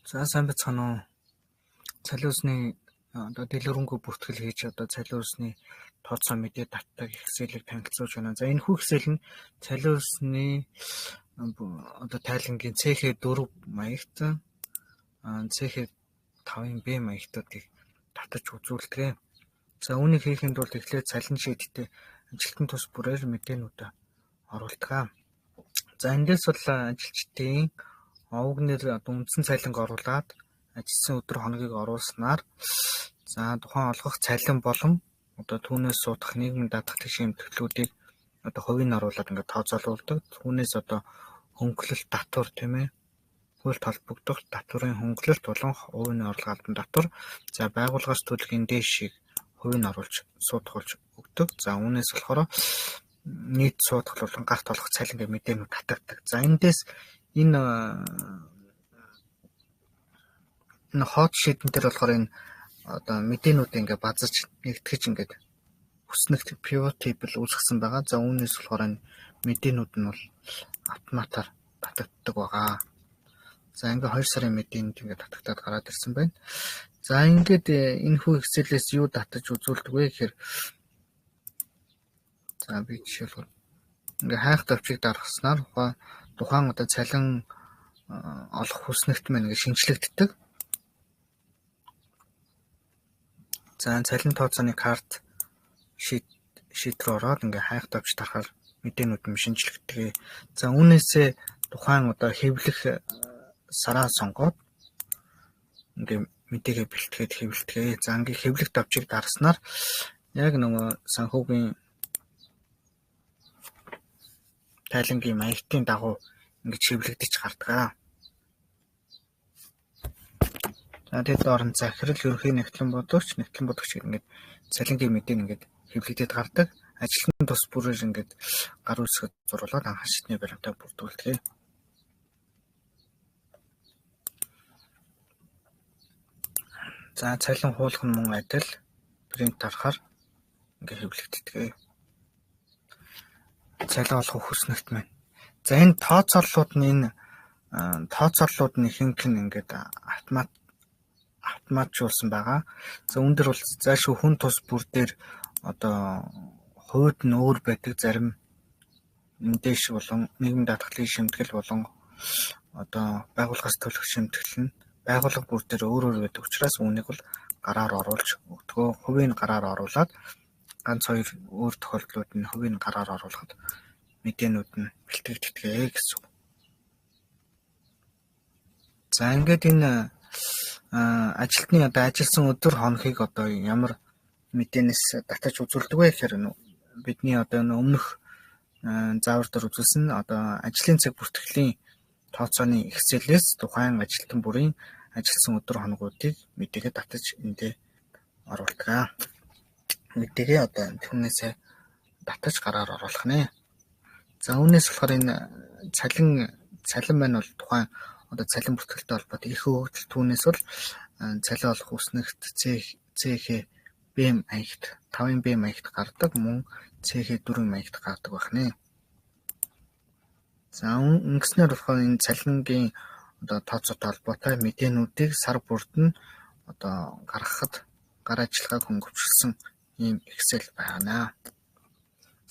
За сайн бацхан уу. Цалин усны одоо дэлгэрэнгүй бүртгэл хийж одоо цалин усны тооцоо мэдээ татдаг хэсэлийг танилцуулж байна. За энэ хүү хэсэл нь цалин усны одоо тайлангийн CH4 маягт CH5-ын Б маягтуудыг татаж үзүүлдэг. За үүнийг хийхэд бол эхлээд цалин шийдтэй ажилтны тус бүрээр мэдээнүүд оруулдаг. За эндээс бол ажилчдын овог нэр үндсэн цалинг оруулаад ажилласан өдөр хоногийг оруулснаар за тухайн олгох цалин болон одоо түүнээс суудах нийгмийн даатгалын шимтгэлүүдийг одоо хувийн оруулаад ингээд тооцоолуулдаг. Түүнээс одоо хөнгөлөлт татвар тийм ээ. Хуульд холбогдох татварын хөнгөлөлт болон хувийн орлого албан татвар за байгууллагаас төлөх эндээшийг хувийн оруулж суудгуулж өгдөг. За үүнээс болохоор нийт суудгал болон гарт олох цалингийн мэдээнүүд татагддаг. За эндээс энэ хот шийдэн дээр болохоор энэ одоо мэдээнүүдийг ингээд базарч нэгтгэж ингээд хүснэгт pivot table үүсгэсэн байгаа. За үүнээс болохоор энэ мэдээнүүд нь бол автоматар татагддаг байгаа. За ингээд 2 сарын мэдээнүүд ингээд татагдаад гараад ирсэн байна. За ингээд энэ хүү хэсэлээс юу татаж үзүүлдэг вэ гэхээр за би жишээлбэл ингээд хайх товчийг даргаснаар тухайн одоо цалин олох хүснэгт маань ингээд шинжлэгддэг. За цалин тооцооны карт шийд рүү ороод ингээ хайх товч тарахаар мэдээнүүд нь шинжлэгддэг. За үүнээсээ тухайн одоо хэвлэх сараа сонгоод ингээ мэдээгээ бэлтгээд хэвлэдэг. За ингээ хэвлэх товчийг дарснаар яг нөгөө санхүүгийн тайлангийн маягтын дагуу ингээ хэвлэгдэж гардаг. За тэгээд орон захирал ерөнхий нэгтлэн бодогч ингээд цалингийн мэдээ ингээд хэвлэгдээд гардаг. Ажилтны тус бүрээр ингээд гар үсгэд зуруулаад анхан шатны баримтаа бүрдүүлдэг. За цалин хуулах нь мөн адил принт тарахаар ингээд хэвлэгддэг. Цалин олох хүснэгт маань. За энэ тооцооллууд нь ихэнх нь ингээд автоматжуулсан байгаа. За үүн дээр бол заашгүй хүн тус бүр дээр одоо хувьд нь өөр байдаг зарим мэдээж болон нийгмийн даатгалын шимтгэл болон одоо байгууллагаас төлөх шимтгэл нь байгууллага бүр дээр өөр байдаг учраас үүнийг бол гараар оруулж өгдөгөө. Хувийн гараар оруулаад ганц хоёр өөр тохиолдлууд нь хувийн гараар оруулахад мэдээнүүд нь бэлтгэгддэг гэсэн үг. За ингээд энэ ажилтны одоо ажилласан өдөр хоногийг одоо ямар мэдээнээс татаж үзүүлдэг вэ гэхээр бидний одоо өмнөх заавар дээр үзүүлсэн одоо ажлын цаг бүртгэлийн тооцооны хэсэлээс тухайн ажилтан бүрийн ажилласан өдөр хоногуудыг мэдээгээ татаж эндээ оруулдаг. Мэдээгээ одоо түүнээсээ татаж гараар оруулах нэ. За үүнээс болохоор энэ цалин маань бол тухайн одоо цалин бүртгэлтэй холбоотой их хөвгөл түүнээс бол цалин олох үснэгт CH Б маягт 5-ын Б маягт гардаг мөн CH4 маягт гардаг байх нэ. За ингэснээр болохоор энэ цалингийн одоо тооцоотой холбоотой мэдээнүүдийг сар бүрд нь одоо гаргахад гар ажиллагааг хөнгөвчлсөн ийм Excel байна.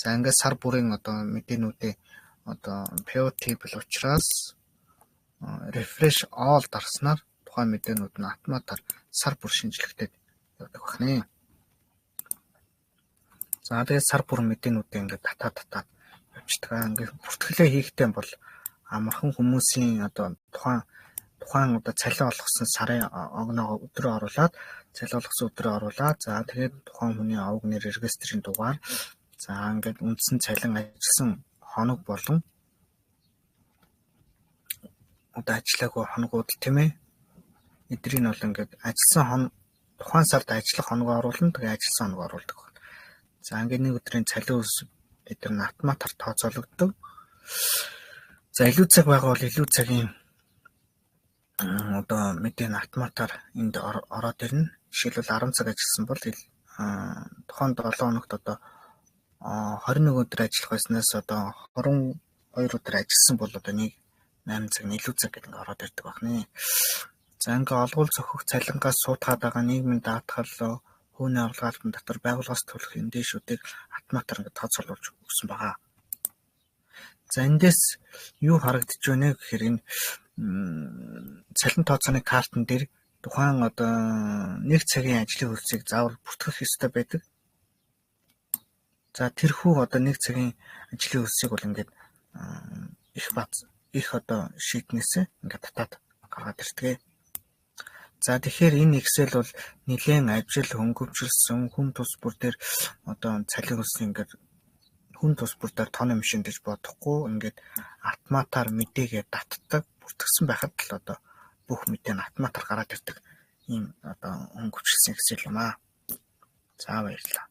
За ингээд сар бүрийн одоо мэдээнүүдээ одоо pivot table учраас refresh all дарснаар тухайн мэдээнүүд нь автоматар сар бүр шинжлэхтэй явдаг байна. За тэгээд сар бүр мэдээнүүдээ ингээд татаад явчихдаг. Ингээд бүртгэлээ хийхдээ бол амархан хүмүүсийн одоо тухайн одоо цалин олгосон сарын өдрөө оруулаад цалин олгосон өдрөө оруулаад за тэгээд тухайн хүний овог нэр регистрийн дугаар за ингээд үндсэн цалин ажилласан хоног болон одоо ажиллаагүй хоногуд тийм ээ. Эдрийг нь бол ингээд ажилласан тухайн сард ажиллах хоног оруулна тэгээ ажилласан хоног оруулдаг. За ингээд нэг өдрийн цалин ус эдгээр нь автоматар тооцоологддог. За илүү цаг байгаа бол илүү цагийн одоо мэдээ нь автоматар энд ороод ирнэ. Жишээлбэл 10 цаг ажилласан бол тухайн 7 хоногт одоо 21 өдөр ажиллах байснаас одоо 22 өдөр ажилласан бол одоо нэг 8 цаг илүү цаг гэдэг ороод ирдэг байна. За ингээ олгуул зөхөх цалингаас суутгаад байгаа нийгмийн даатгал хууны авалгаалтын дотор байгууллагаас төлөх эндээшүүдийг автоматар ингээ тооцоолуулж өгсөн байгаа. За эндээс юу харагдаж байна гэхээр энэ цалин тооцооны картн дээр тухайн одоо нэг цагийн ажлын хөлсийг заавал бүртгэх ёстой байдаг. За тэрхүү одоо нэг цагийн ажлын хөлсийг бол ингээд их одоо шийднээсээ ингээд татаад гаргаад ирдэг. За тэгэхээр энэ Excel бол нэлээд ажил хөнгөвчлсөн хүн тус бүр дээр одоо цалин хөлсийг ингээд хүн тус бүр дээр тооны машин гэж бодохгүй ингээд автоматар мэдээгээ татдаг бүртгэсэн байхад л одоо бүх мэдээ нь автоматар гараад ирдэг ийм одоо хөнгөвчлсөн Excel юм аа. За баярлалаа.